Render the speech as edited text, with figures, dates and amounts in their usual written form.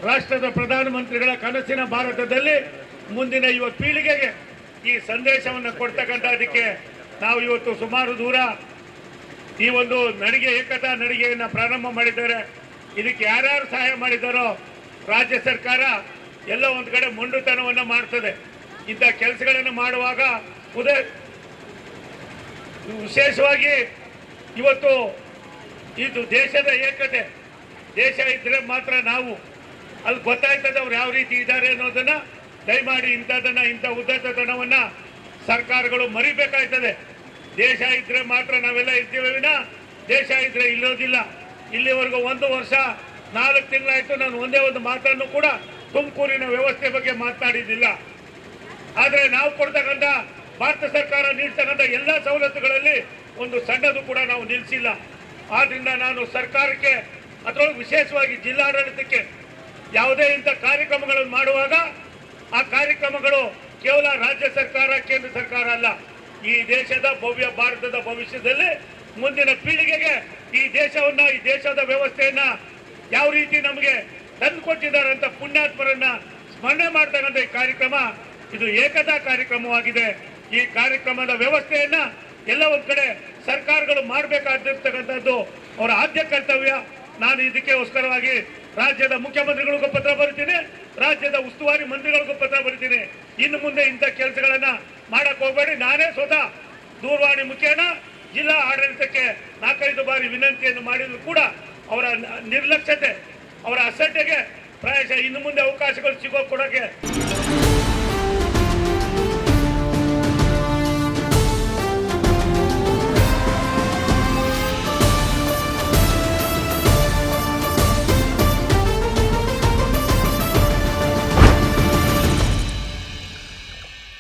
ರಾಷ್ಟ್ರದ ಪ್ರಧಾನಮಂತ್ರಿಗಳ ಕನಸಿನ ಭಾರತದಲ್ಲಿ ಮುಂದಿನ ಯುವ ಪೀಳಿಗೆಗೆ ಈ ಸಂದೇಶವನ್ನು ಕೊಡ್ತಕ್ಕಂಥದಕ್ಕೆ ನಾವು ಇವತ್ತು ಸುಮಾರು ದೂರ ಈ ಒಂದು ನಡಿಗೆ ಏಕತಾ ನಡಿಗೆಯನ್ನು ಪ್ರಾರಂಭ ಮಾಡಿದ್ದಾರೆ. ಇದಕ್ಕೆ ಯಾರ್ಯಾರು ಸಹಾಯ ಮಾಡಿದ್ದಾರೋ ರಾಜ್ಯ ಸರ್ಕಾರ ಎಲ್ಲ ಒಂದು ಕಡೆ ಮೊಂಡುತನವನ್ನು ಮಾಡ್ತದೆ. ಇಂಥ ಕೆಲಸಗಳನ್ನು ಮಾಡುವಾಗ ವಿಶೇಷವಾಗಿ ಇವತ್ತು ಇದು ದೇಶದ ಏಕತೆ, ದೇಶ ಇದ್ರೆ ಮಾತ್ರ ನಾವು ಅಲ್ಲಿ ಗೊತ್ತಾಯ್ತದೆ ಅವ್ರು ಯಾವ ರೀತಿ ಇದ್ದಾರೆ ಅನ್ನೋದನ್ನ. ದಯಮಾಡಿ ಇಂಥ ಉದ್ದಟತನವನ್ನ ಸರ್ಕಾರಗಳು ಮರಿಬೇಕಾಯ್ತದೆ. ದೇಶ ಇದ್ರೆ ಮಾತ್ರ ನಾವೆಲ್ಲ ಇರ್ತೀವಿ ವಿನ ದೇಶ ಇದ್ರೆ ಇಲ್ಲೋದಿಲ್ಲ. ಇಲ್ಲಿವರೆಗೂ 1 ವರ್ಷ 4 ತಿಂಗಳಾಯ್ತು ನಾನು ಒಂದೇ ಒಂದು ಮಾತನ್ನು ಕೂಡ ತುಮಕೂರಿನ ವ್ಯವಸ್ಥೆ ಬಗ್ಗೆ ಮಾತನಾಡಿದ್ದಿಲ್ಲ. ಆದರೆ ನಾವು ಕೊಡ್ತಕ್ಕಂಥ ಭಾರತ ಸರ್ಕಾರ ನೀಡ್ತಕ್ಕಂಥ ಎಲ್ಲ ಸವಲತ್ತುಗಳಲ್ಲಿ ಒಂದು ಸಣ್ಣದು ಕೂಡ ನಾವು ನಿಲ್ಲಿಸಿಲ್ಲ. ಆದ್ರಿಂದ ನಾನು ಸರ್ಕಾರಕ್ಕೆ ಅದರೊಳಗೆ ವಿಶೇಷವಾಗಿ ಜಿಲ್ಲಾಡಳಿತಕ್ಕೆ ಯಾವುದೇ ಇಂಥ ಕಾರ್ಯಕ್ರಮಗಳನ್ನು ಮಾಡುವಾಗ ಆ ಕಾರ್ಯಕ್ರಮಗಳು ಕೇವಲ ರಾಜ್ಯ ಸರ್ಕಾರ ಕೇಂದ್ರ ಸರ್ಕಾರ ಅಲ್ಲ, ಈ ದೇಶದ ಭವ್ಯ ಭಾರತದ ಭವಿಷ್ಯದಲ್ಲಿ ಮುಂದಿನ ಪೀಳಿಗೆಗೆ ಈ ದೇಶವನ್ನ ಈ ದೇಶದ ವ್ಯವಸ್ಥೆಯನ್ನ ಯಾವ ರೀತಿ ನಮಗೆ ತಂದುಕೊಟ್ಟಿದ್ದಾರೆ ಅಂತ ಪುಣ್ಯಾತ್ಮರನ್ನ ಸ್ಮರಣೆ ಮಾಡ್ತಕ್ಕಂಥ ಈ ಕಾರ್ಯಕ್ರಮ ಇದು ಏಕತಾ ಕಾರ್ಯಕ್ರಮವಾಗಿದೆ. ಈ ಕಾರ್ಯಕ್ರಮದ ವ್ಯವಸ್ಥೆಯನ್ನ ಎಲ್ಲ ಒಂದ್ ಕಡೆ ಸರ್ಕಾರಗಳು ಮಾಡಬೇಕಾಗಿರ್ತಕ್ಕಂಥದ್ದು ಅವರ ಆದ್ಯ ಕರ್ತವ್ಯ. ನಾನು ಇದಕ್ಕೋಸ್ಕರವಾಗಿ ರಾಜ್ಯದ ಮುಖ್ಯಮಂತ್ರಿಗಳಿಗೂ ಪತ್ರ ಬರೀತೀನಿ, ರಾಜ್ಯದ ಉಸ್ತುವಾರಿ ಮಂತ್ರಿಗಳಿಗೂ ಪತ್ರ ಬರೀತೀನಿ. ಇನ್ನು ಮುಂದೆ ಇಂಥ ಕೆಲಸಗಳನ್ನ ಮಾಡಕ್ ಹೋಗಬೇಡಿ. ನಾನೇ ಸ್ವತಃ ದೂರವಾಣಿ ಮುಖೇನ ಜಿಲ್ಲಾ ಆಡಳಿತಕ್ಕೆ 4-5 ಬಾರಿ ವಿನಂತಿಯನ್ನು ಮಾಡಿದ್ರು ಕೂಡ ಅವರ ನಿರ್ಲಕ್ಷ್ಯತೆ, ಅವರ ಅಸಡ್ಡೆಗೆ ಪ್ರಾಯಶಃ ಇನ್ನು ಮುಂದೆ ಅವಕಾಶಗಳು ಕೊಡೋಕೆ